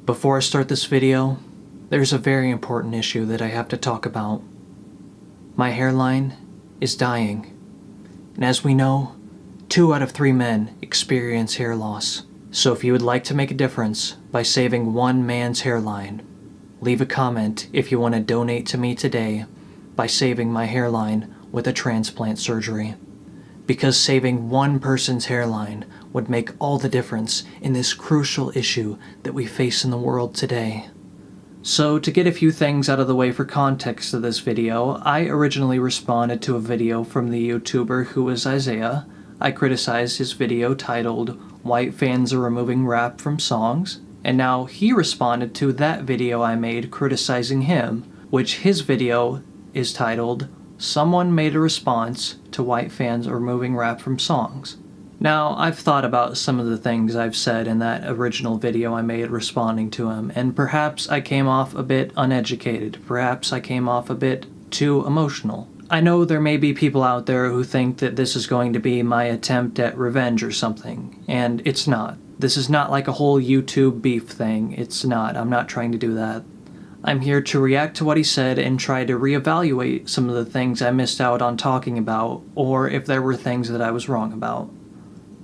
Before I start this video, there's a very important issue that I have to talk about. My hairline is dying, and as we know, 2 out of 3 men experience hair loss. So if you would like to make a difference by saving one man's hairline, leave a comment if you want to donate to me today by saving my hairline with a transplant surgery. Because saving one person's hairline would make all the difference in this crucial issue that we face in the world today. So to get a few things out of the way for context of this video, I originally responded to a video from the YouTuber who is Isaiah. I criticized his video titled, "White Fans Are Removing Rap from Songs," and now he responded to that video I made criticizing him, which his video is titled, "Someone Made a Response to White Fans Are Removing Rap from Songs." Now, I've thought about some of the things I've said in that original video I made responding to him, and perhaps I came off a bit uneducated, perhaps I came off a bit too emotional. I know there may be people out there who think that this is going to be my attempt at revenge or something, and it's not. This is not like a whole YouTube beef thing. It's not. I'm not trying to do that. I'm here to react to what he said and try to reevaluate some of the things I missed out on talking about, or if there were things that I was wrong about.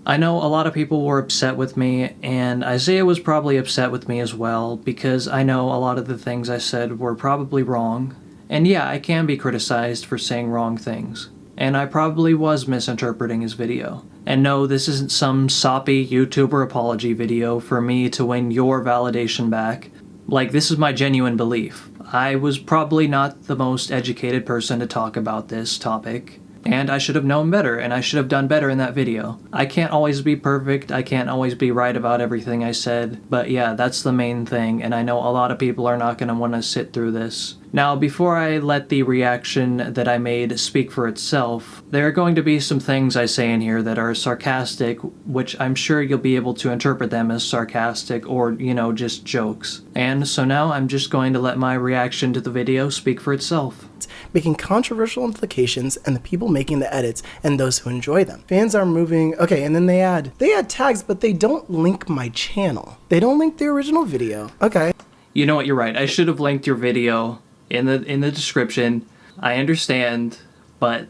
I know a lot of people were upset with me, and Isaiah was probably upset with me as well, because I know a lot of the things I said were probably wrong. And yeah, I can be criticized for saying wrong things. And I probably was misinterpreting his video. And no, this isn't some soppy YouTuber apology video for me to win your validation back. Like, this is my genuine belief. I was probably not the most educated person to talk about this topic, and I should have known better, and I should have done better in that video. I can't always be perfect, I can't always be right about everything I said, but yeah, that's the main thing, and I know a lot of people are not going to want to sit through this. Now, before I let the reaction that I made speak for itself, there are going to be some things I say in here that are sarcastic, which I'm sure you'll be able to interpret them as sarcastic or, just jokes. And so now I'm just going to let my reaction to the video speak for itself. Making controversial implications and the people making the edits and those who enjoy them. Fans are moving, okay, and then they add tags, but they don't link my channel. They don't link the original video. Okay. You know what, you're right. I should have linked your video in the description. I understand, but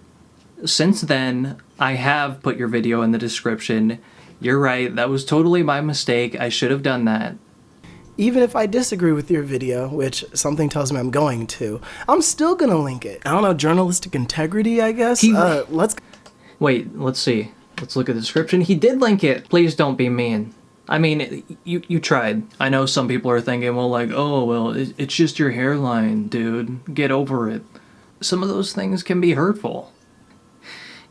since then, I have put your video in the description. You're right, that was totally my mistake. I should have done that. Even if I disagree with your video, which something tells me I'm going to, I'm still gonna link it. I don't know, journalistic integrity, I guess? Wait, let's see. Let's look at the description. He did link it. Please don't be mean. I mean, you tried. I know some people are thinking, it's just your hairline, dude. Get over it. Some of those things can be hurtful.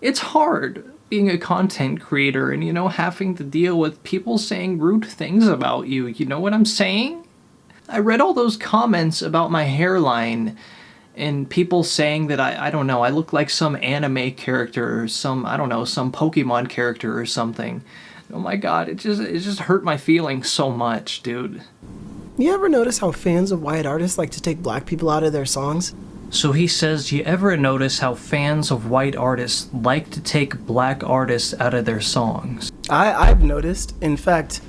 It's hard being a content creator and, having to deal with people saying rude things about you. You know what I'm saying? I read all those comments about my hairline and people saying that I don't know, I look like some anime character or some Pokemon character or something. Oh my god, it just hurt my feelings so much, dude. You ever notice how fans of white artists like to take black people out of their songs? So he says, you ever notice how fans of white artists like to take black artists out of their songs? I've noticed. In fact,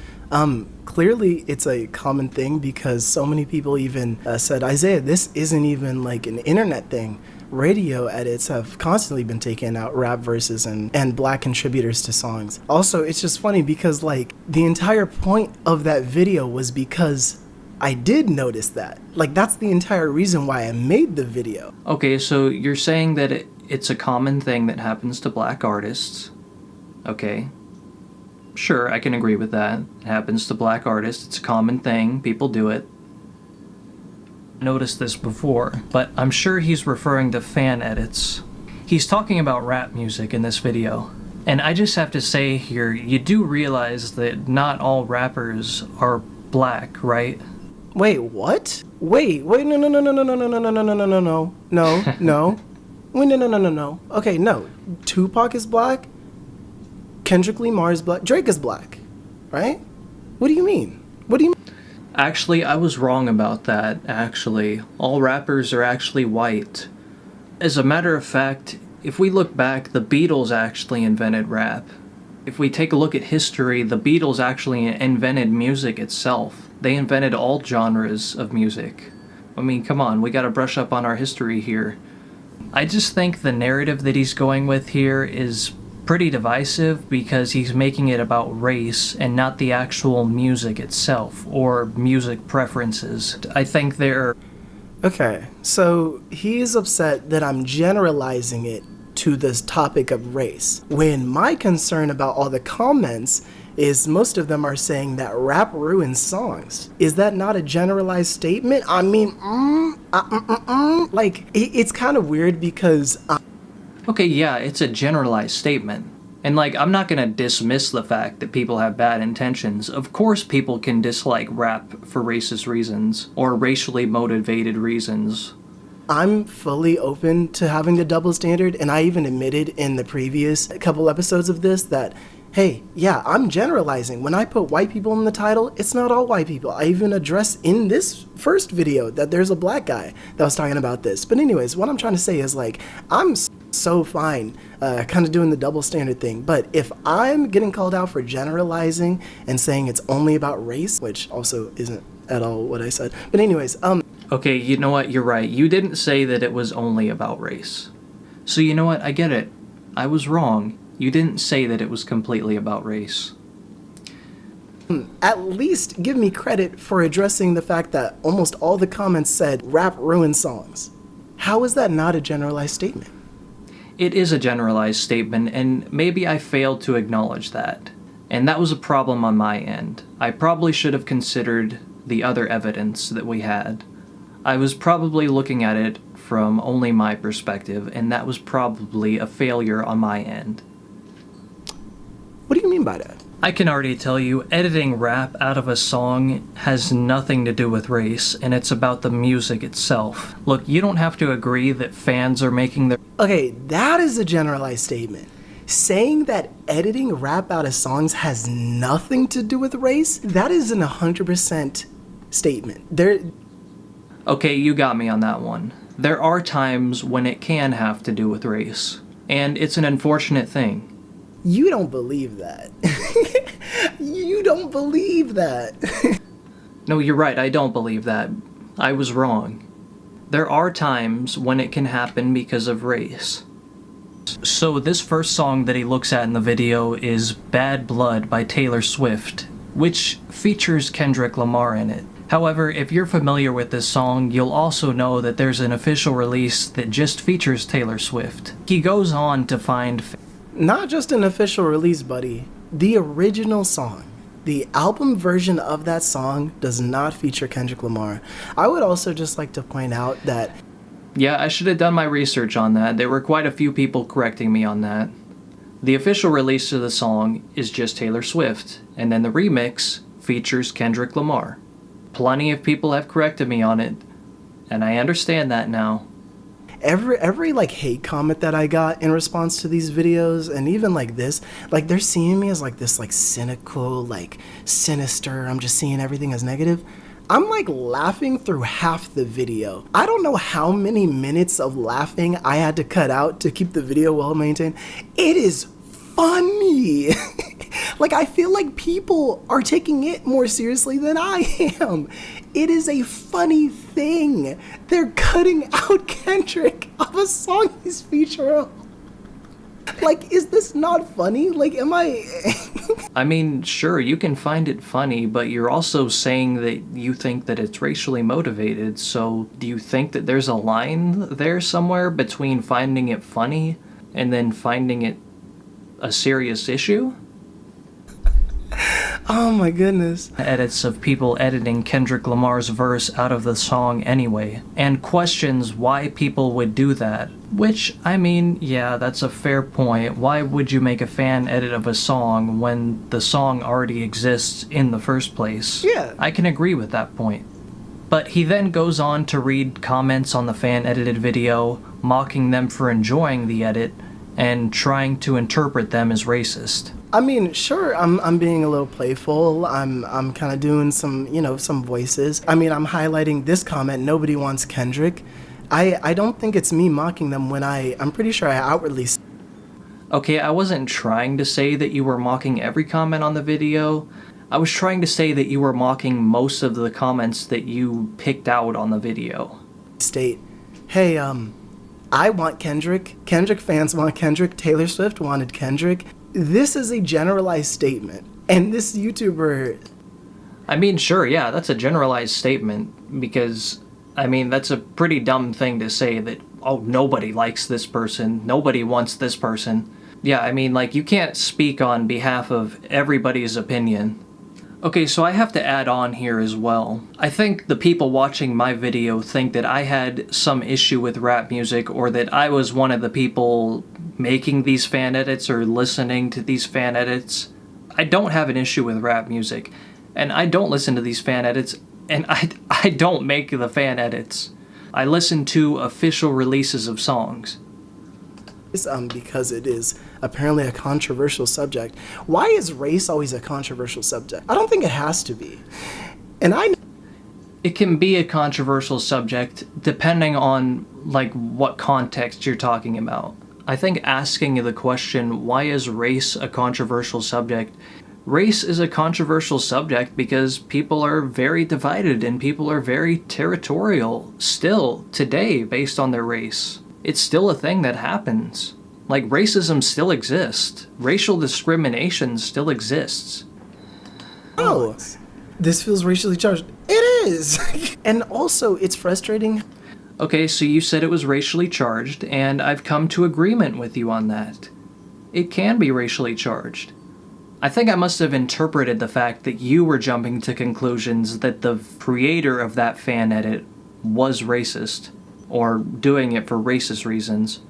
clearly it's a common thing because so many people even said, Isaiah, this isn't even like an internet thing. Radio edits have constantly been taking out rap verses and black contributors to songs. Also, it's just funny because the entire point of that video was because I did notice that. That's the entire reason why I made the video. Okay, so you're saying that it's a common thing that happens to black artists. Okay. Sure, I can agree with that. It happens to black artists. It's a common thing. People do it. Noticed this before, but I'm sure he's referring to fan edits. He's talking about rap music in this video. And I just have to say here, you do realize that not all rappers are black, right? Wait, what? Wait, no. Wait, no. Okay, no. Tupac is black. Kendrick Lamar is black. Drake is black, right? What do you mean? Actually, I was wrong about that, actually. All rappers are actually white. As a matter of fact, if we look back, the Beatles actually invented rap. If we take a look at history, the Beatles actually invented music itself. They invented all genres of music. I mean, come on, we gotta brush up on our history here. I just think the narrative that he's going with here is pretty divisive because he's making it about race and not the actual music itself or music preferences. I think they're... Okay, so he is upset that I'm generalizing it to this topic of race, when my concern about all the comments is most of them are saying that rap ruins songs. Is that not a generalized statement? I mean, like, it's kind of weird because... Okay, yeah, it's a generalized statement. And, like, I'm not gonna dismiss the fact that people have bad intentions. Of course people can dislike rap for racist reasons, or racially motivated reasons. I'm fully open to having the double standard, and I even admitted in the previous couple episodes of this that, hey, yeah, I'm generalizing. When I put white people in the title, it's not all white people. I even addressed in this first video that there's a black guy that was talking about this. But anyways, what I'm trying to say is, like, I'm so fine kind of doing the double standard thing. But if I'm getting called out for generalizing and saying it's only about race, which also isn't at all what I said. But anyways, Okay, you know what? You're right. You didn't say that it was only about race. So you know what? I get it. I was wrong. You didn't say that it was completely about race. At least give me credit for addressing the fact that almost all the comments said rap ruins songs. How is that not a generalized statement? It is a generalized statement, and maybe I failed to acknowledge that. And that was a problem on my end. I probably should have considered the other evidence that we had. I was probably looking at it from only my perspective, and that was probably a failure on my end. What do you mean by that? I can already tell you, editing rap out of a song has nothing to do with race, and it's about the music itself. Look, you don't have to agree that fans are making their... Okay, that is a generalized statement. Saying that editing rap out of songs has nothing to do with race, that is an 100% statement. Okay, you got me on that one. There are times when it can have to do with race, and it's an unfortunate thing. You don't believe that. You don't believe that. No, you're right, I don't believe that. I was wrong. There are times when it can happen because of race. So this first song that he looks at in the video is Bad Blood by Taylor Swift, which features Kendrick Lamar in it. However, if you're familiar with this song, you'll also know that there's an official release that just features Taylor Swift. He goes on to find... Not just an official release, buddy. The original song. The album version of that song does not feature Kendrick Lamar. I would also just like to point out that... Yeah, I should have done my research on that. There were quite a few people correcting me on that. The official release of the song is just Taylor Swift, and then the remix features Kendrick Lamar. Plenty of people have corrected me on it, and I understand that now. Every like hate comment that I got in response to these videos, and even like this, like they're seeing me as like this like cynical, like sinister, I'm just seeing everything as negative. I'm like laughing through half the video. I don't know how many minutes of laughing I had to cut out to keep the video well maintained. It is funny. Like, I feel like people are taking it more seriously than I am. It is a funny thing. They're cutting out Kendrick of a song he's featuring. Like, is this not funny? Like, am I... I mean, sure, you can find it funny, but you're also saying that you think that it's racially motivated, so do you think that there's a line there somewhere between finding it funny and then finding it a serious issue? Oh my goodness. Edits of people editing Kendrick Lamar's verse out of the song anyway, and questions why people would do that. Which, I mean, yeah, that's a fair point. Why would you make a fan edit of a song when the song already exists in the first place? Yeah. I can agree with that point. But he then goes on to read comments on the fan-edited video, mocking them for enjoying the edit, and trying to interpret them as racist. I mean, sure, I'm being a little playful. I'm kind of doing some, some voices. I mean, I'm highlighting this comment, nobody wants Kendrick. I don't think it's me mocking them when I'm pretty sure I outwardly... Okay, I wasn't trying to say that you were mocking every comment on the video. I was trying to say that you were mocking most of the comments that you picked out on the video. State, hey, I want Kendrick. Kendrick fans want Kendrick. Taylor Swift wanted Kendrick. This is a generalized statement. And this YouTuber... I mean, sure, yeah, that's a generalized statement because, I mean, that's a pretty dumb thing to say that, oh, nobody likes this person, nobody wants this person. Yeah, I mean, like, you can't speak on behalf of everybody's opinion. Okay, so I have to add on here as well. I think the people watching my video think that I had some issue with rap music or that I was one of the people making these fan edits or listening to these fan edits. I don't have an issue with rap music, and I don't listen to these fan edits, and I don't make the fan edits. I listen to official releases of songs. Because it is apparently a controversial subject. Why is race always a controversial subject? I don't think it has to be. And it can be a controversial subject depending on like what context you're talking about. I think asking the question, why is race a controversial subject? Race is a controversial subject because people are very divided and people are very territorial still today based on their race. It's still a thing that happens. Like, racism still exists. Racial discrimination still exists. Oh, this feels racially charged. It is! And also, it's frustrating. Okay, so you said it was racially charged, and I've come to agreement with you on that. It can be racially charged. I think I must have interpreted the fact that you were jumping to conclusions that the creator of that fan edit was racist, or doing it for racist reasons.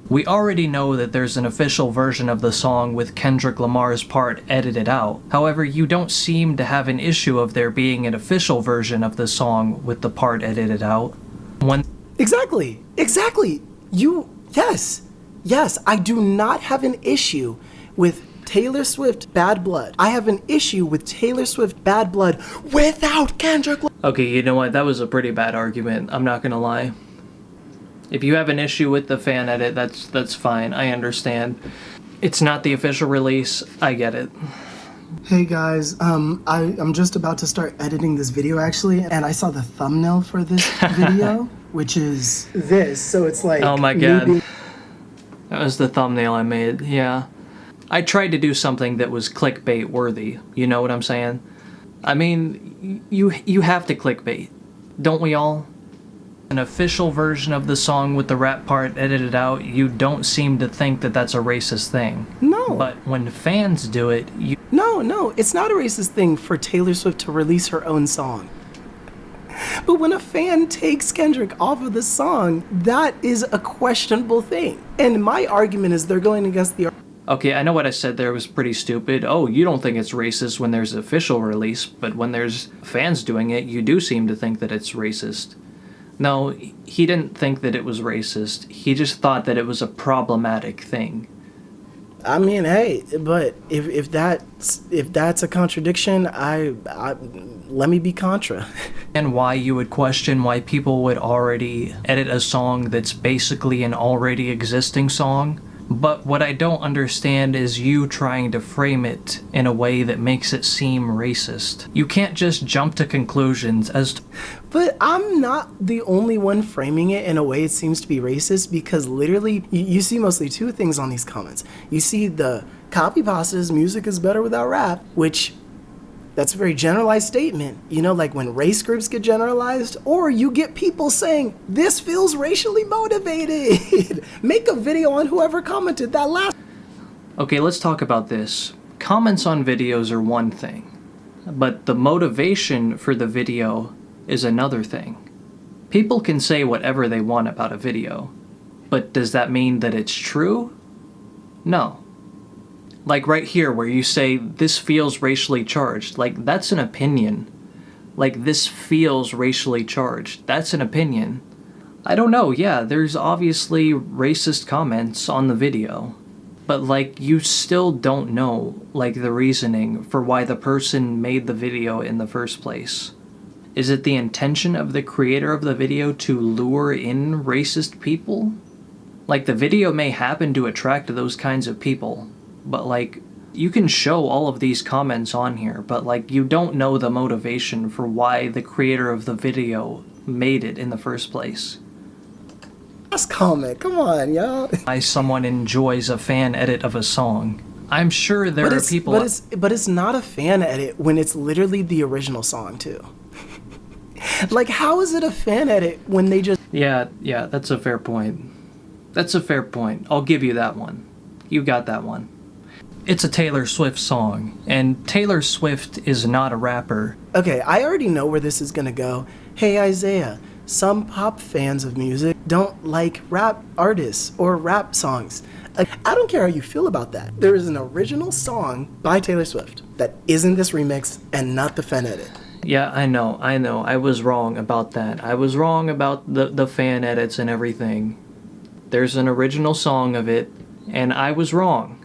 We already know that there's an official version of the song with Kendrick Lamar's part edited out. However, you don't seem to have an issue of there being an official version of the song with the part edited out. Exactly. Yes, I do not have an issue with Taylor Swift Bad Blood. I have an issue with Taylor Swift Bad Blood without Kendrick. Okay, you know what? That was a pretty bad argument. I'm not gonna lie. If you have an issue with the fan edit, that's fine. I understand. It's not the official release. I get it. Hey guys, I'm just about to start editing this video actually, and I saw the thumbnail for this video, which is this. So it's like, oh my god, that was the thumbnail I made. Yeah, I tried to do something that was clickbait worthy. You know what I'm saying? I mean, you have to clickbait, don't we all? An official version of the song with the rap part edited out, you don't seem to think that that's a racist thing. No. But when fans do it, you... No, it's not a racist thing for Taylor Swift to release her own song. But when a fan takes Kendrick off of the song, that is a questionable thing. And my argument is they're going against the... Okay, I know what I said there was pretty stupid. Oh, you don't think it's racist when there's an official release, but when there's fans doing it, you do seem to think that it's racist. No, he didn't think that it was racist. He just thought that it was a problematic thing. I mean, hey, but if that's a contradiction, I let me be contra. And why you would question why people would already edit a song that's basically an already existing song. But what I don't understand is you trying to frame it in a way that makes it seem racist. You can't just jump to conclusions as to... But I'm not the only one framing it in a way it seems to be racist, because literally you see mostly two things on these comments. You see the copy pastas, music is better without rap, which that's a very generalized statement. You know, like when race groups get generalized, or you get people saying, this feels racially motivated. Make a video on whoever commented that last. Okay, let's talk about this. Comments on videos are one thing, but the motivation for the video is another thing. People can say whatever they want about a video, but does that mean that it's true? No. Like right here where you say, this feels racially charged, like that's an opinion. Like, this feels racially charged, that's an opinion. I don't know, yeah, there's obviously racist comments on the video. But like, you still don't know, like, the reasoning for why the person made the video in the first place. Is it the intention of the creator of the video to lure in racist people? Like, the video may happen to attract those kinds of people, but like, You can show all of these comments on here, but like you don't know the motivation for why the creator of the video made it in the first place. Last comment, come on, y'all. Why someone enjoys a fan edit of a song. I'm sure there are people... But it's not a fan edit when it's literally the original song, too. Like, how is it a fan edit when they just... Yeah, that's a fair point. That's a fair point. I'll give you that one. You got that one. It's a Taylor Swift song, and Taylor Swift is not a rapper. Okay, I already know where this is gonna go. Hey, Isaiah, some pop fans of music don't like rap artists or rap songs. I don't care how you feel about that. There is an original song by Taylor Swift that isn't this remix and not the fan edit. Yeah, I know. I was wrong about that. I was wrong about the fan edits and everything. There's an original song of it, and I was wrong.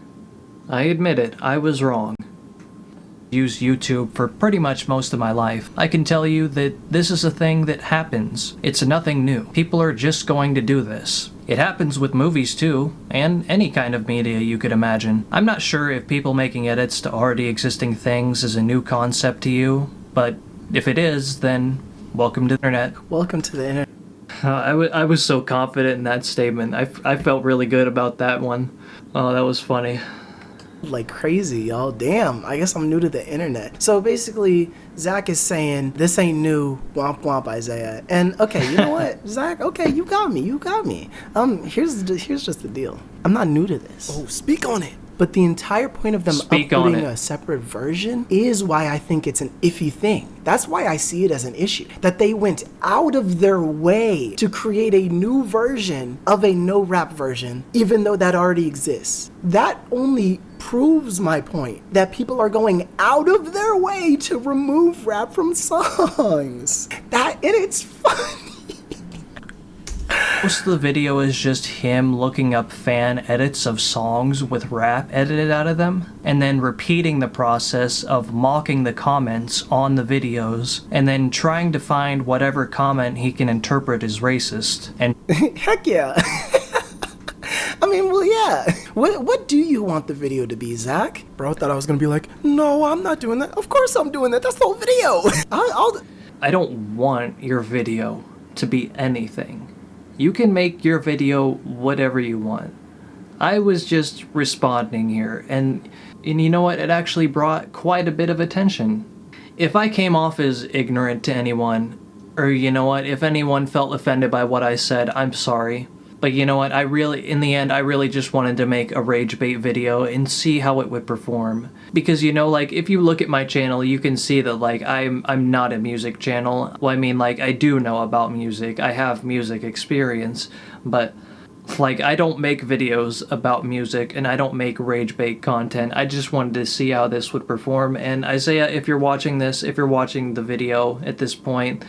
I admit it, I was wrong. Used YouTube for pretty much most of my life. I can tell you that this is a thing that happens. It's nothing new. People are just going to do this. It happens with movies too, and any kind of media you could imagine. I'm not sure if people making edits to already existing things is a new concept to you, but if it is, then welcome to the internet. Welcome to the internet. I was so confident in that statement. I felt really good about that one. Oh, that was funny. Like crazy, y'all. Damn, I guess I'm new to the internet. So basically, Zach is saying, this ain't new, womp womp, Isaiah. And okay, you know what, Zach, okay, you got me. Here's just the deal. I'm not new to this. Oh, speak on it. But the entire point of them uploading a separate version is why I think it's an iffy thing. That's why I see it as an issue. That they went out of their way to create a new version of a no-rap version, even though that already exists. That only proves my point, that people are going out of their way to remove rap from songs. And it's funny. Most of the video is just him looking up fan edits of songs with rap edited out of them, and then repeating the process of mocking the comments on the videos, and then trying to find whatever comment he can interpret as racist. And heck yeah. I mean, well, yeah. What do you want the video to be, Zach? Bro, I thought I was gonna be like, no, I'm not doing that. Of course I'm doing that. That's the whole video. I don't want your video to be anything. You can make your video whatever you want. I was just responding here, and you know what? It actually brought quite a bit of attention. If I came off as ignorant to anyone, or you know what, if anyone felt offended by what I said, I'm sorry. But you know what, in the end, I really just wanted to make a rage bait video and see how it would perform. Because, you know, like, if you look at my channel, you can see that, like, I'm not a music channel. Well, I mean, like, I do know about music. I have music experience. But, like, I don't make videos about music, and I don't make rage bait content. I just wanted to see how this would perform. And Isaiah, if you're watching this, if you're watching the video at this point,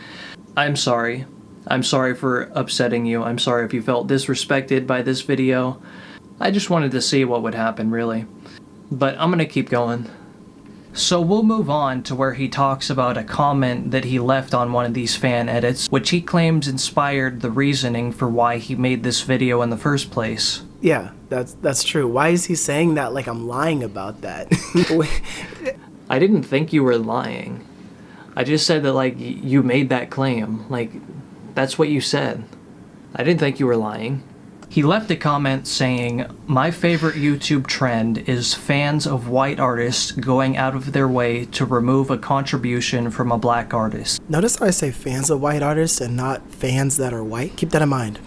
I'm sorry. I'm sorry for upsetting you. I'm sorry if you felt disrespected by this video. I just wanted to see what would happen, really. But I'm gonna keep going. So we'll move on to where he talks about a comment that he left on one of these fan edits, which he claims inspired the reasoning for why he made this video in the first place. Yeah, that's true. Why is he saying that like I'm lying about that? I didn't think you were lying. I just said that, like, you made that claim. Like, that's what you said. I didn't think you were lying. He left a comment saying, "My favorite YouTube trend is fans of white artists going out of their way to remove a contribution from a black artist." Notice how I say fans of white artists and not fans that are white? Keep that in mind.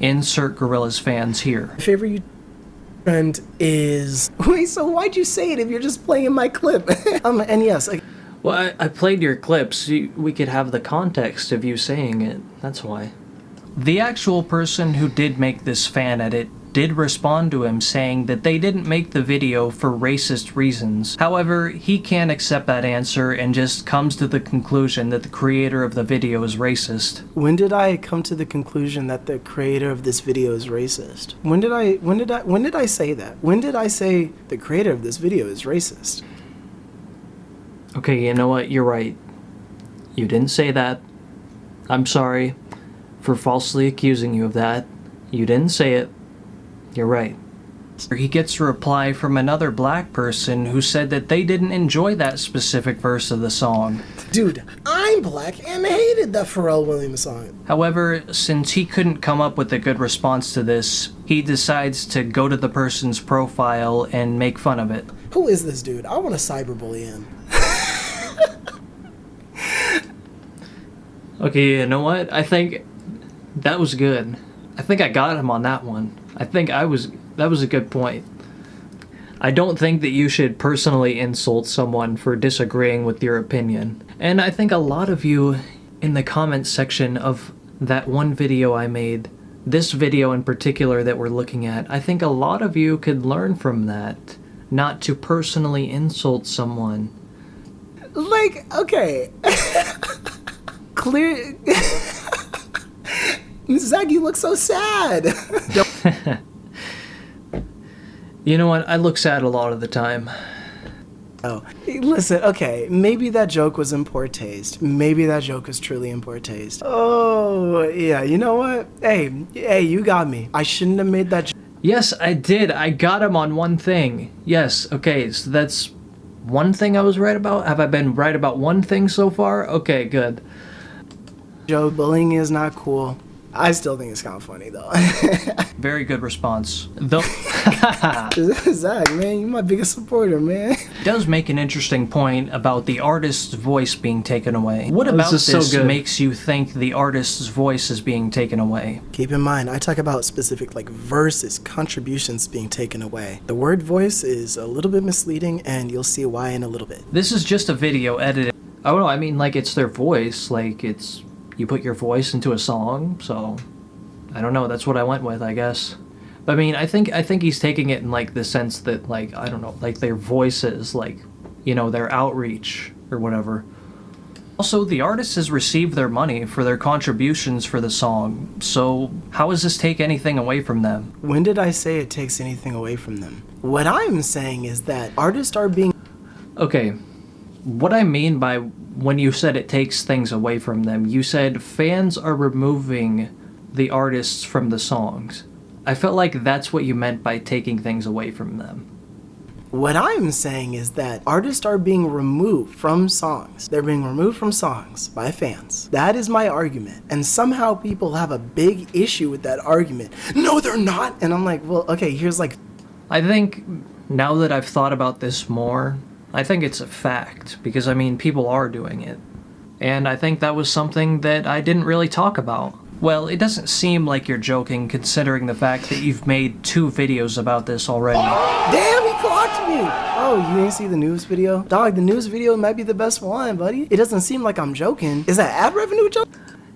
Insert Gorillaz fans here. My favorite YouTube trend is... Wait, so why'd you say it if you're just playing my clip? And yes, like... Well, I played your clips. We could have the context of you saying it. That's why. The actual person who did make this fan edit did respond to him saying that they didn't make the video for racist reasons. However, he can't accept that answer and just comes to the conclusion that the creator of the video is racist. When did I come to the conclusion that the creator of this video is racist? When did I say that? When did I say the creator of this video is racist? Okay, you know what? You're right. You didn't say that. I'm sorry for falsely accusing you of that. You didn't say it. You're right. He gets a reply from another black person who said that they didn't enjoy that specific verse of the song. Dude, I'm black and hated that Pharrell Williams song. However, since he couldn't come up with a good response to this, he decides to go to the person's profile and make fun of it. Who is this dude? I want to cyberbully him. Okay, you know what? I think that was good. I think I got him on that one. That was a good point. I don't think that you should personally insult someone for disagreeing with your opinion. And I think a lot of you in the comments section of that one video I made, this video in particular that we're looking at, I think a lot of you could learn from that, not to personally insult someone. Like, okay. Clear. Zach, you look so sad. You know what? I look sad a lot of the time. Oh, listen, okay, maybe that joke was in poor taste. Maybe that joke was truly in poor taste. Oh, yeah, you know what? Hey, you got me. I shouldn't have made that joke. Yes, I did. I got him on one thing. Yes, okay, so that's one thing I was right about? Have I been right about one thing so far? Okay, good. Joke, bullying is not cool. I still think it's kind of funny, though. Very good response. Though, Zach, man, you're my biggest supporter, man. It does make an interesting point about the artist's voice being taken away. What about This this is so good. makes you think the artist's voice is being taken away? Keep in mind, I talk about specific, like, verses, contributions being taken away. The word voice is a little bit misleading, and you'll see why in a little bit. This is just a video edited. Oh no, I mean, like, it's their voice. Like, it's... You put your voice into a song, so... I don't know, that's what I went with, I guess. But I mean, I think he's taking it in, like, the sense that, like, I don't know, like, their voices, like, you know, their outreach, or whatever. Also, the artist has received their money for their contributions for the song, so how does this take anything away from them? When did I say it takes anything away from them? What I'm saying is that artists are being... Okay, what I mean by when you said it takes things away from them, you said fans are removing the artists from the songs. I felt like that's what you meant by taking things away from them. What I'm saying is that artists are being removed from songs. They're being removed from songs by fans. That is my argument. And somehow people have a big issue with that argument. No, they're not. And I'm like, well, okay, here's like... I think now that I've thought about this more, I think it's a fact, because I mean, people are doing it. And I think that was something that I didn't really talk about. Well, it doesn't seem like you're joking considering the fact that you've made 2 videos about this already. Damn, he clocked me! Oh, you didn't see the news video? Dog, the news video might be the best one, buddy. It doesn't seem like I'm joking. Is that ad revenue joke?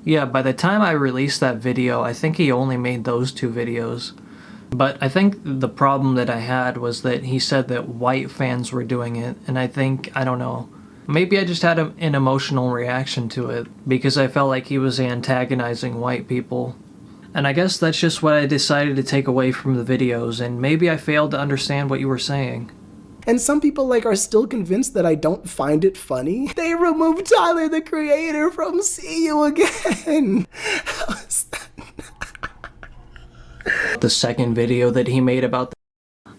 Yeah, by the time I released that video, I think he only made those 2 videos. But I think the problem that I had was that he said that white fans were doing it, and I think, I don't know, maybe I just had an emotional reaction to it, because I felt like he was antagonizing white people. And I guess that's just what I decided to take away from the videos, and maybe I failed to understand what you were saying. And some people, like, are still convinced that I don't find it funny. They removed Tyler, the Creator, from See You Again. How is that? The second video that he made about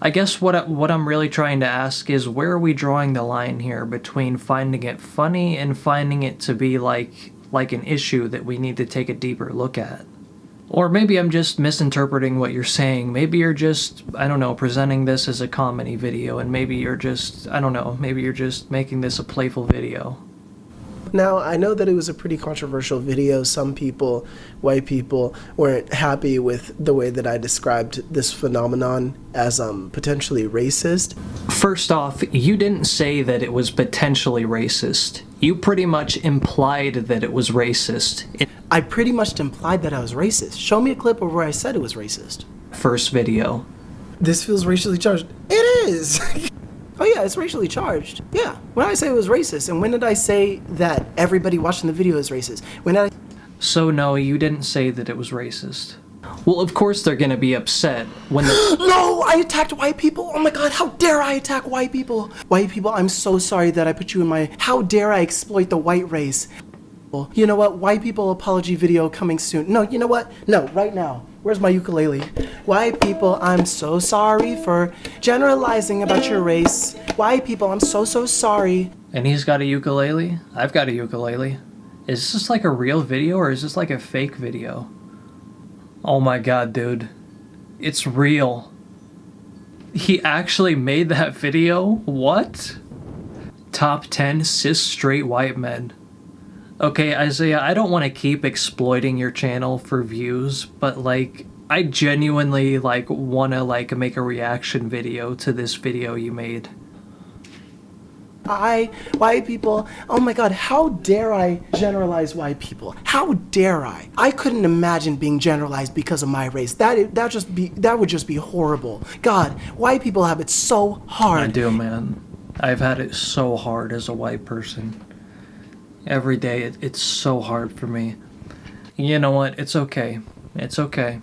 I guess what I'm really trying to ask is, where are we drawing the line here between finding it funny and finding it to be like an issue that we need to take a deeper look at? Or maybe I'm just misinterpreting what you're saying. Maybe you're just, I don't know, presenting this as a comedy video, and maybe you're just, I don't know, maybe you're just making this a playful video. Now, I know that it was a pretty controversial video. Some people, white people, weren't happy with the way that I described this phenomenon as potentially racist. First off, you didn't say that it was potentially racist. You pretty much implied that it was racist. I pretty much implied that I was racist. Show me a clip of where I said it was racist. First video. This feels racially charged. It is! Oh yeah, it's racially charged. Yeah. When did I say it was racist? And when did I say that everybody watching the video is racist? When did I... So no, you didn't say that it was racist. Well, of course they're gonna be upset when the... No! I attacked white people! Oh my god, how dare I attack white people! White people, I'm so sorry that I put you in my... How dare I exploit the white race? You know what? White people apology video coming soon. No, you know what? No, right now. Where's my ukulele? White people, I'm so sorry for generalizing about your race. White people, I'm so sorry. And he's got a ukulele? I've got a ukulele. Is this like a real video or is this like a fake video? Oh my god, dude. It's real. He actually made that video? What? Top 10 cis straight white men. Okay, Isaiah, I don't want to keep exploiting your channel for views, but like, I genuinely like want to like make a reaction video to this video you made. White people, oh my god, how dare I generalize white people? How dare I? I couldn't imagine being generalized because of my race. That would just be horrible. God, white people have it so hard. I do, man. I've had it so hard as a white person. Every day, it's so hard for me. You know what? It's okay. It's okay.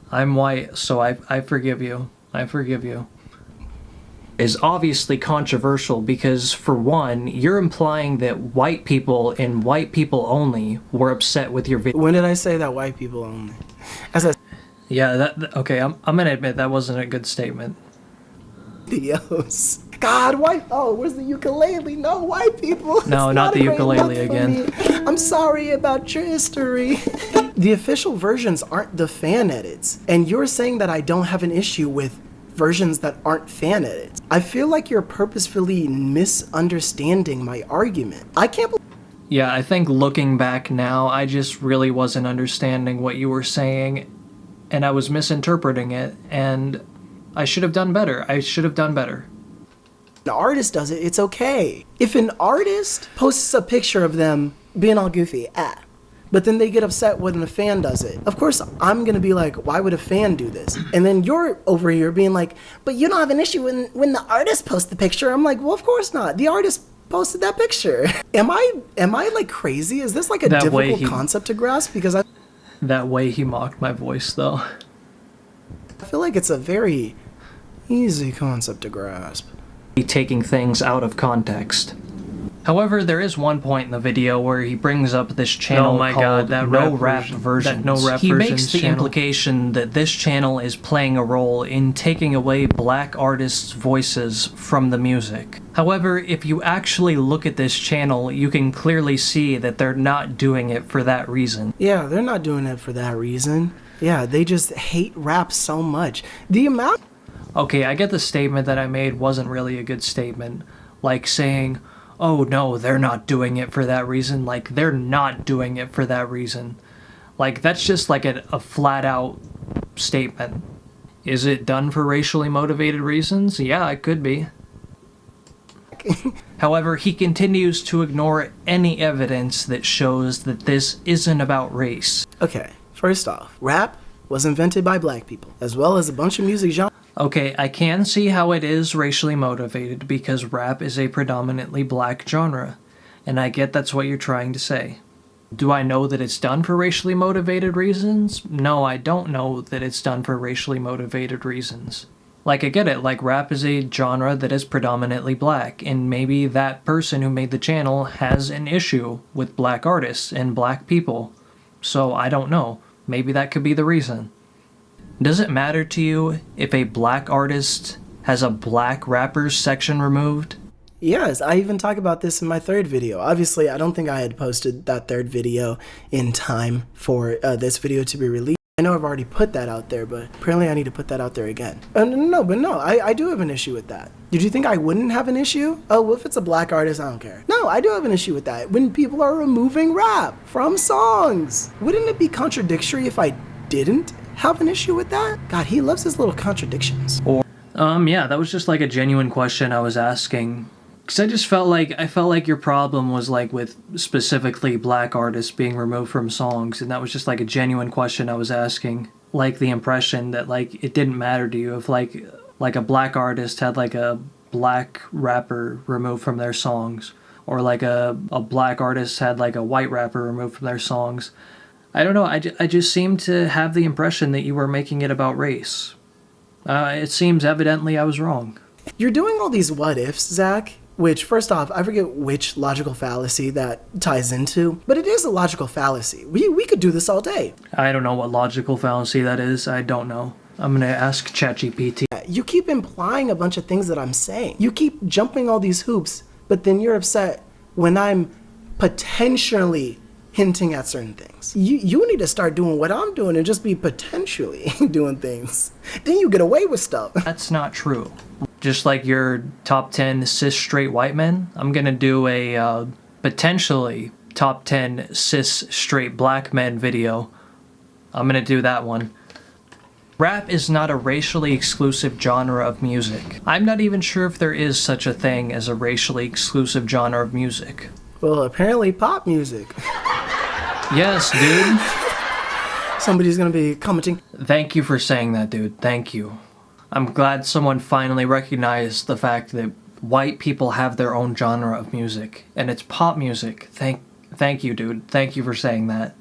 I'm white, so I forgive you. I forgive you. Is obviously controversial because, for one, you're implying that white people and white people only were upset with your video. When did I say that white people only? Yeah, okay, I'm gonna admit that wasn't a good statement. Videos. God, where's the ukulele? No, white people. No, not the ukulele again. I'm sorry about your history. The official versions aren't the fan edits, and you're saying that I don't have an issue with versions that aren't fan edits. I feel like you're purposefully misunderstanding my argument. I can't believe. Yeah, I think looking back now, I just really wasn't understanding what you were saying, and I was misinterpreting it, and I should have done better. I should have done better. An artist does it, it's okay. If an artist posts a picture of them being all goofy, but then they get upset when a fan does it, of course I'm gonna be like, why would a fan do this? And then you're over here being like, but you don't have an issue when the artist posts the picture. I'm like, well, of course not. The artist posted that picture. Am I like crazy? Is this like a difficult concept to grasp? Because that way he mocked my voice, though. I feel like it's a very easy concept to grasp. Taking things out of context. However, there is one point in the video where he brings up this channel called No Rap Versions. He makes the implication that this channel is playing a role in taking away black artists' voices from the music. However, if you actually look at this channel, you can clearly see that they're not doing it for that reason. Yeah, they're not doing it for that reason. Yeah, they just hate rap so much. The amount... Okay, I get the statement that I made wasn't really a good statement. Like saying, oh no, they're not doing it for that reason. Like, they're not doing it for that reason. Like, that's just like a flat-out statement. Is it done for racially motivated reasons? Yeah, it could be. However, he continues to ignore any evidence that shows that this isn't about race. Okay, first off, rap was invented by black people, as well as a bunch of music genres. Okay, I can see how it is racially motivated because rap is a predominantly black genre, and I get that's what you're trying to say. Do I know that it's done for racially motivated reasons? No, I don't know that it's done for racially motivated reasons. Like, I get it, like, rap is a genre that is predominantly black, and maybe that person who made the channel has an issue with black artists and black people. So, I don't know. Maybe that could be the reason. Does it matter to you if a black artist has a black rappers section removed? Yes, I even talk about this in my third video. Obviously, I don't think I had posted that third video in time for this video to be released. I know I've already put that out there, but apparently I need to put that out there again. No, I do have an issue with that. Did you think I wouldn't have an issue? Oh, well, if it's a black artist, I don't care. No, I do have an issue with that. When people are removing rap from songs, wouldn't it be contradictory if I didn't have an issue with that? God, he loves his little contradictions. Yeah, that was just like a genuine question I was asking. Because I just felt like your problem was like with specifically black artists being removed from songs, and that was just like a genuine question I was asking. Like the impression that like it didn't matter to you if like a black artist had like a black rapper removed from their songs, or like a black artist had like a white rapper removed from their songs. I don't know, I just seemed to have the impression that you were making it about race. It seems evidently I was wrong. You're doing all these what ifs, Zach, which first off, I forget which logical fallacy that ties into, but it is a logical fallacy. We could do this all day. I don't know what logical fallacy that is. I don't know. I'm gonna ask ChatGPT. You keep implying a bunch of things that I'm saying. You keep jumping all these hoops, but then you're upset when I'm potentially hinting at certain things. You need to start doing what I'm doing and just be potentially doing things. Then you get away with stuff. That's not true. Just like your top 10 cis straight white men, I'm gonna do a potentially top 10 cis straight black men video. I'm gonna do that one. Rap is not a racially exclusive genre of music. I'm not even sure if there is such a thing as a racially exclusive genre of music. Well, apparently pop music. Yes, dude. Somebody's gonna be commenting. Thank you for saying that, dude. Thank you. I'm glad someone finally recognized the fact that white people have their own genre of music, and it's pop music. Thank you, dude. Thank you for saying that.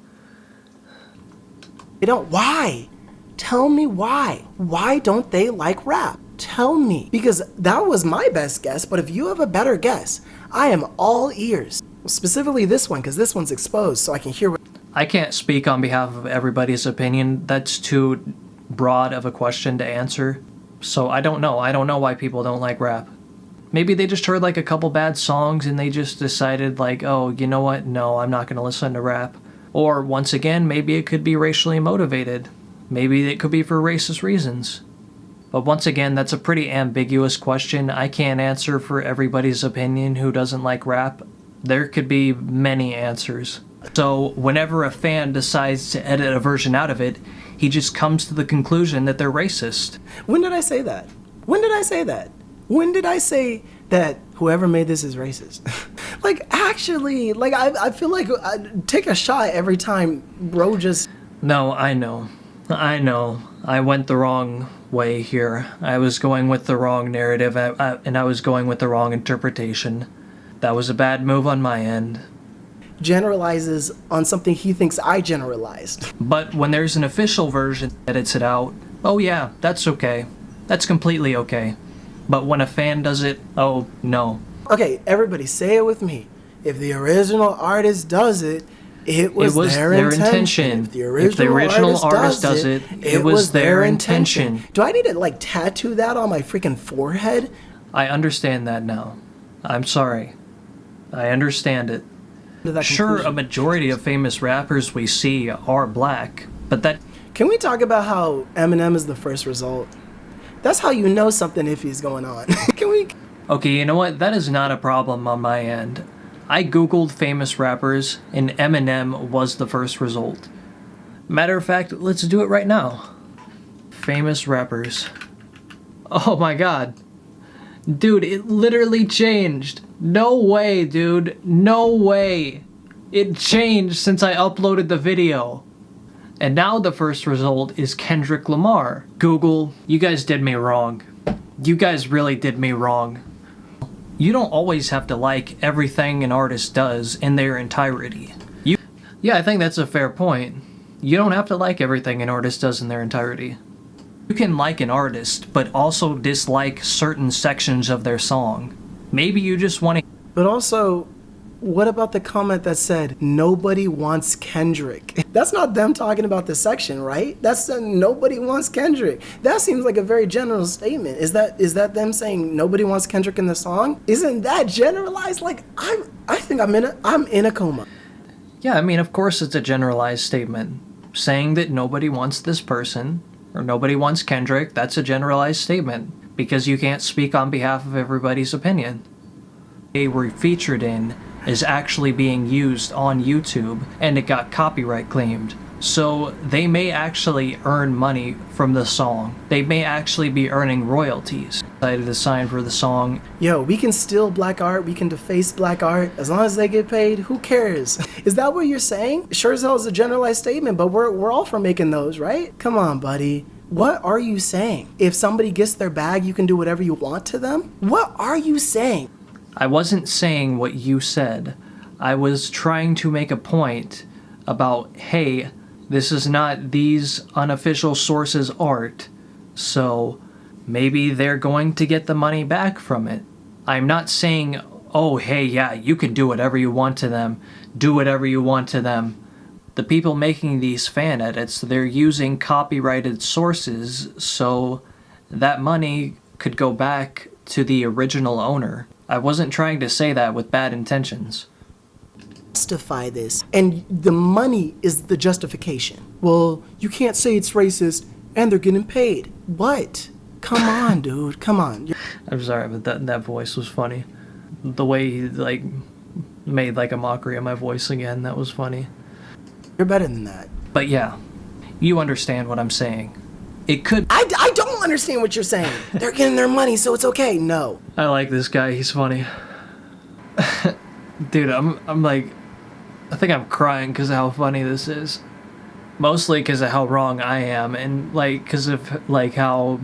They don't. Why? Tell me why. Why don't they like rap? Tell me. Because that was my best guess, but if you have a better guess, I am all ears. Specifically this one, because this one's exposed, so I can hear what... I can't speak on behalf of everybody's opinion. That's too broad of a question to answer. So I don't know. I don't know why people don't like rap. Maybe they just heard like a couple bad songs and they just decided like, oh, you know what? No, I'm not going to listen to rap. Or once again, maybe it could be racially motivated. Maybe it could be for racist reasons. But once again, that's a pretty ambiguous question. I can't answer for everybody's opinion who doesn't like rap. There could be many answers. So whenever a fan decides to edit a version out of it, he just comes to the conclusion that they're racist. When did I say that? When did I say that? When did I say that whoever made this is racist? Like, actually, like, I feel like I take a shot every time bro just... No, I know. I went the wrong way here. I was going with the wrong narrative, and I was going with the wrong interpretation. That was a bad move on my end. Generalizes on something he thinks I generalized. But when there's an official version that edits it out, oh yeah, that's okay. That's completely okay. But when a fan does it, oh no. Okay, everybody say it with me. If the original artist does it, it was their intention. If the original artist does it, it was their intention. Do I need to like tattoo that on my freaking forehead? I understand that now. I'm sorry. I understand it. Sure, a majority of famous rappers we see are black, but that... Can we talk about how Eminem is the first result? That's how you know something iffy's going on. Can we... Okay, you know what? That is not a problem on my end. I googled famous rappers, and Eminem was the first result. Matter of fact, let's do it right now. Famous rappers. Oh my god. Dude, it literally changed. No way, dude. No way. It changed since I uploaded the video. And now the first result is Kendrick Lamar. Google, you guys did me wrong. You guys really did me wrong. You don't always have to like everything an artist does in their entirety. Yeah, I think that's a fair point. You don't have to like everything an artist does in their entirety. You can like an artist, but also dislike certain sections of their song. Maybe you just want to... But also, what about the comment that said, nobody wants Kendrick? That's not them talking about the section, right? That's nobody wants Kendrick. That seems like a very general statement. Is that them saying nobody wants Kendrick in the song? Isn't that generalized? Like, I think I'm in a coma. Yeah, I mean, of course it's a generalized statement. Saying that nobody wants this person, or nobody wants Kendrick, that's a generalized statement, because you can't speak on behalf of everybody's opinion. They were featured in is actually being used on YouTube, and it got copyright claimed. So they may actually earn money from the song. They may actually be earning royalties. Decided to sign for the song. Yo, we can steal black art, we can deface black art, as long as they get paid, who cares? Is that what you're saying? Sure as hell is a generalized statement, but we're all for making those, right? Come on, buddy. What are you saying? If somebody gets their bag, you can do whatever you want to them? What are you saying? I wasn't saying what you said. I was trying to make a point about, hey, this is not these unofficial sources' art, so maybe they're going to get the money back from it. I'm not saying, oh, hey, yeah, you can do whatever you want to them. Do whatever you want to them. The people making these fan edits, they're using copyrighted sources, so that money could go back to the original owner. I wasn't trying to say that with bad intentions. Justify this, and the money is the justification. Well, you can't say it's racist, and they're getting paid. What? Come on, dude. Come on. I'm sorry, but that voice was funny. The way he, like, made, like, a mockery of my voice again, that was funny. You're better than that. But yeah, you understand what I'm saying. It could... I don't understand what you're saying. They're getting their money, so it's okay. No. I like this guy. He's funny. Dude, I'm like... I think I'm crying because of how funny this is. Mostly because of how wrong I am, and like because of how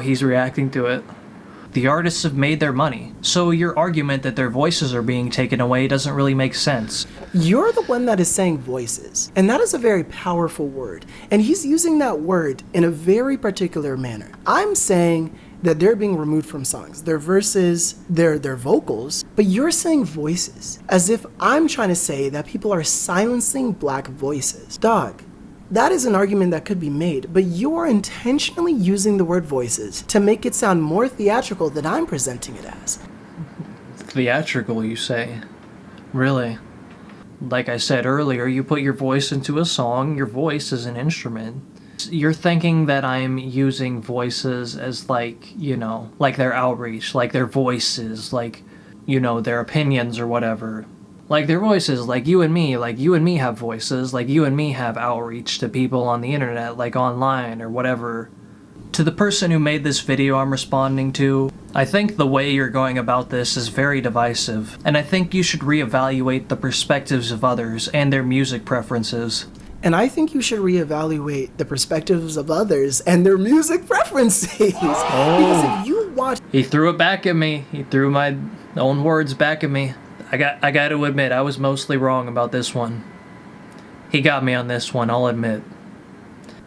he's reacting to it. The artists have made their money, so your argument that their voices are being taken away doesn't really make sense. You're the one that is saying voices, and that is a very powerful word, and he's using that word in a very particular manner. I'm saying that they're being removed from songs, their verses, their vocals, but you're saying voices, as if I'm trying to say that people are silencing black voices. Dog, that is an argument that could be made, but you are intentionally using the word voices to make it sound more theatrical than I'm presenting it as. Theatrical, you say? Really? Like I said earlier, you put your voice into a song, your voice is an instrument. You're thinking that I'm using voices as like, you know, like their outreach, like their voices, like, you know, their opinions or whatever. Like their voices, like you and me have voices, like you and me have outreach to people on the internet, like online or whatever. To the person who made this video I'm responding to, I think the way you're going about this is very divisive, and I think you should reevaluate the perspectives of others and their music preferences. And I think you should reevaluate the perspectives of others and their music preferences. Oh. Because if you watch... He threw it back at me. He threw my own words back at me. I got to admit, I was mostly wrong about this one. He got me on this one, I'll admit.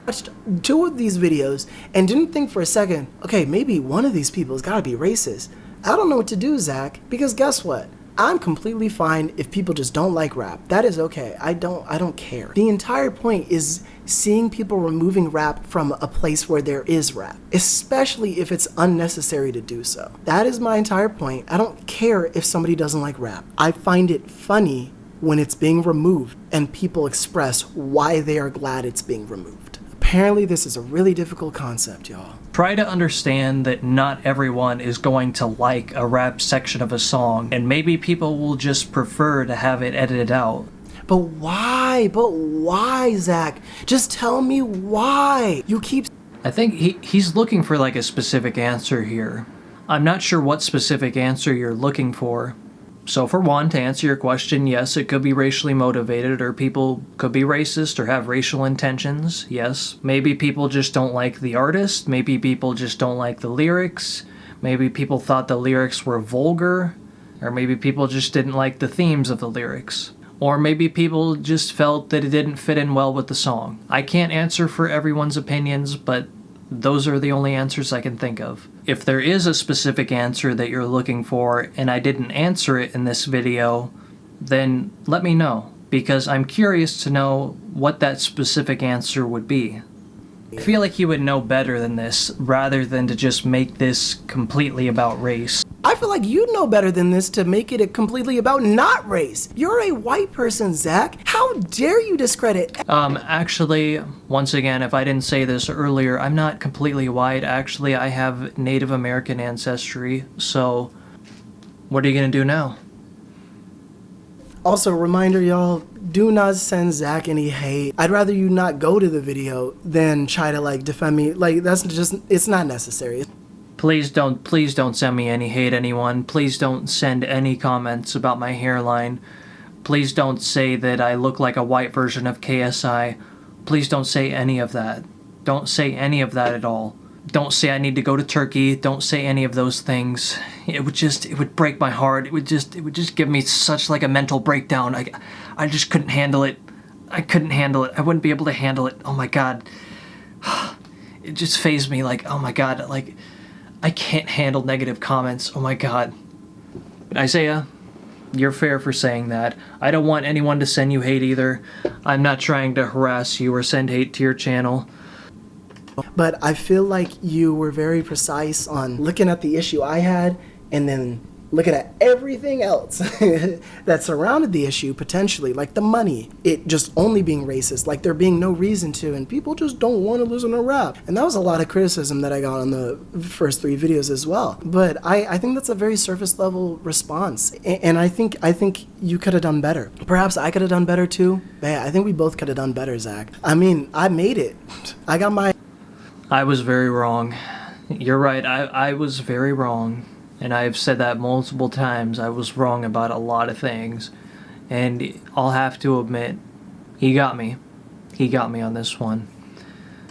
Watched 2 of these videos and didn't think for a second, okay, maybe one of these people has got to be racist. I don't know what to do, Zach, because guess what? I'm completely fine if people just don't like rap. That is okay. I don't care. The entire point is seeing people removing rap from a place where there is rap, especially if it's unnecessary to do so. That is my entire point. I don't care if somebody doesn't like rap. I find it funny when it's being removed and people express why they are glad it's being removed. Apparently this is a really difficult concept, y'all. Try to understand that not everyone is going to like a rap section of a song, and maybe people will just prefer to have it edited out. But why? But why, Zach? Just tell me why. You keep... I think he's looking for like a specific answer here. I'm not sure what specific answer you're looking for. So for one, to answer your question, yes, it could be racially motivated, or people could be racist or have racial intentions, yes. Maybe people just don't like the artist, maybe people just don't like the lyrics, maybe people thought the lyrics were vulgar, or maybe people just didn't like the themes of the lyrics. Or maybe people just felt that it didn't fit in well with the song. I can't answer for everyone's opinions, but those are the only answers I can think of. If there is a specific answer that you're looking for and I didn't answer it in this video, then let me know, because I'm curious to know what that specific answer would be. I feel like you would know better than this, rather than to just make this completely about race. I feel like you know better than this to make it completely about not race. You're a white person, Zach. How dare you discredit... Actually, once again, if I didn't say this earlier, I'm not completely white. Actually, I have Native American ancestry, so what are you gonna do now? Also, reminder, y'all, do not send Zach any hate. I'd rather you not go to the video than try to, like, defend me. Like, that's just, it's not necessary. Please don't send me any hate, anyone. Please don't send any comments about my hairline. Please don't say that I look like a white version of KSI. Please don't say any of that. Don't say any of that at all. Don't say I need to go to Turkey. Don't say any of those things. It would break my heart. It would just give me such like a mental breakdown. I just couldn't handle it. I couldn't handle it. I wouldn't be able to handle it. Oh my God. It just fazed me like, oh my God, like I can't handle negative comments. Oh my God. Isaiah, you're fair for saying that. I don't want anyone to send you hate either. I'm not trying to harass you or send hate to your channel. But I feel like you were very precise on looking at the issue I had and then looking at everything else that surrounded the issue potentially, like the money, it just only being racist, like there being no reason to, and people just don't want to listen to rap. And that was a lot of criticism that I got on the first 3 videos as well. But I think that's a very surface level response. And I think you could have done better. Perhaps I could have done better too. Man, I think we both could have done better, Zach. I mean, I made it. I was very wrong. You're right, I was very wrong. And I've said that multiple times. I was wrong about a lot of things. And I'll have to admit, he got me. He got me on this one.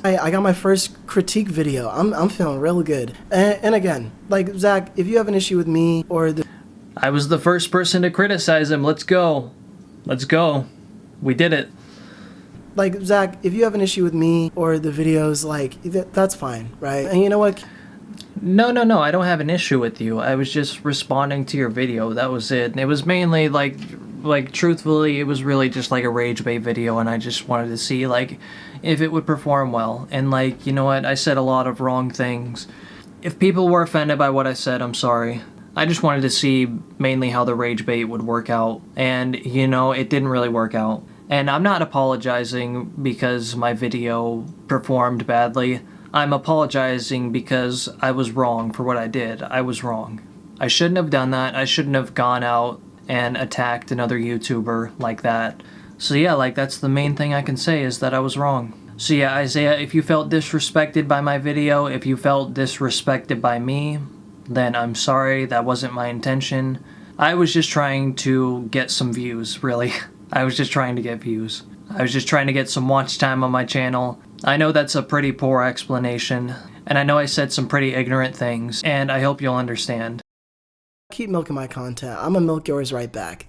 I got my first critique video. I'm feeling real good. And again, like, Zach, if you have an issue with me or the... I was the first person to criticize him. Let's go. Let's go. We did it. Like, Zach, if you have an issue with me or the videos, like, that's fine, right? And you know what? No, I don't have an issue with you. I was just responding to your video. That was it. And it was mainly, like, truthfully, it was really just like a rage bait video, and I just wanted to see, like, if it would perform well. And, like, you know what? I said a lot of wrong things. If people were offended by what I said, I'm sorry. I just wanted to see mainly how the rage bait would work out. And, you know, it didn't really work out. And I'm not apologizing because my video performed badly. I'm apologizing because I was wrong for what I did. I was wrong. I shouldn't have done that. I shouldn't have gone out and attacked another YouTuber like that. So yeah, like, that's the main thing I can say, is that I was wrong. So yeah, Isaiah, if you felt disrespected by my video, if you felt disrespected by me, then I'm sorry. That wasn't my intention. I was just trying to get some views, really. I was just trying to get views. I was just trying to get some watch time on my channel. I know that's a pretty poor explanation, and I know I said some pretty ignorant things, and I hope you'll understand. Keep milking my content. I'm gonna milk yours right back.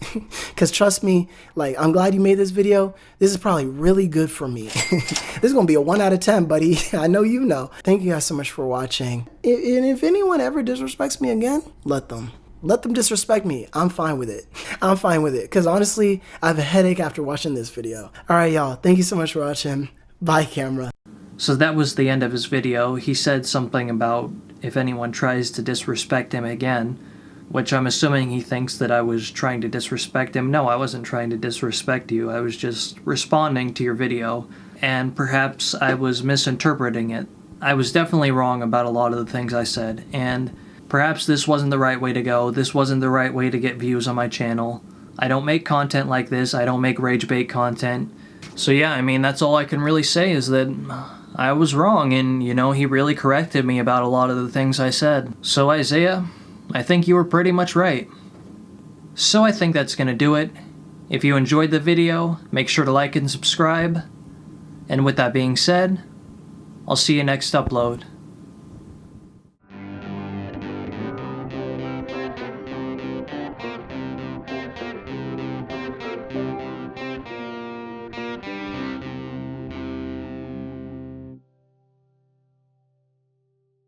Because trust me, like, I'm glad you made this video. This is probably really good for me. This is gonna be a 1 out of 10, buddy. I know you know. Thank you guys so much for watching. And if anyone ever disrespects me again, let them. Let them disrespect me. I'm fine with it. I'm fine with it. Because honestly, I have a headache after watching this video. Alright, y'all. Thank you so much for watching. Bye, camera. So that was the end of his video. He said something about if anyone tries to disrespect him again, which I'm assuming he thinks that I was trying to disrespect him. No, I wasn't trying to disrespect you. I was just responding to your video, and perhaps I was misinterpreting it. I was definitely wrong about a lot of the things I said, and perhaps this wasn't the right way to go. This wasn't the right way to get views on my channel. I don't make content like this. I don't make rage bait content. So yeah, I mean, that's all I can really say, is that I was wrong, and, you know, he really corrected me about a lot of the things I said. So Isaiah, I think you were pretty much right. So I think that's gonna do it. If you enjoyed the video, make sure to like and subscribe. And with that being said, I'll see you next upload.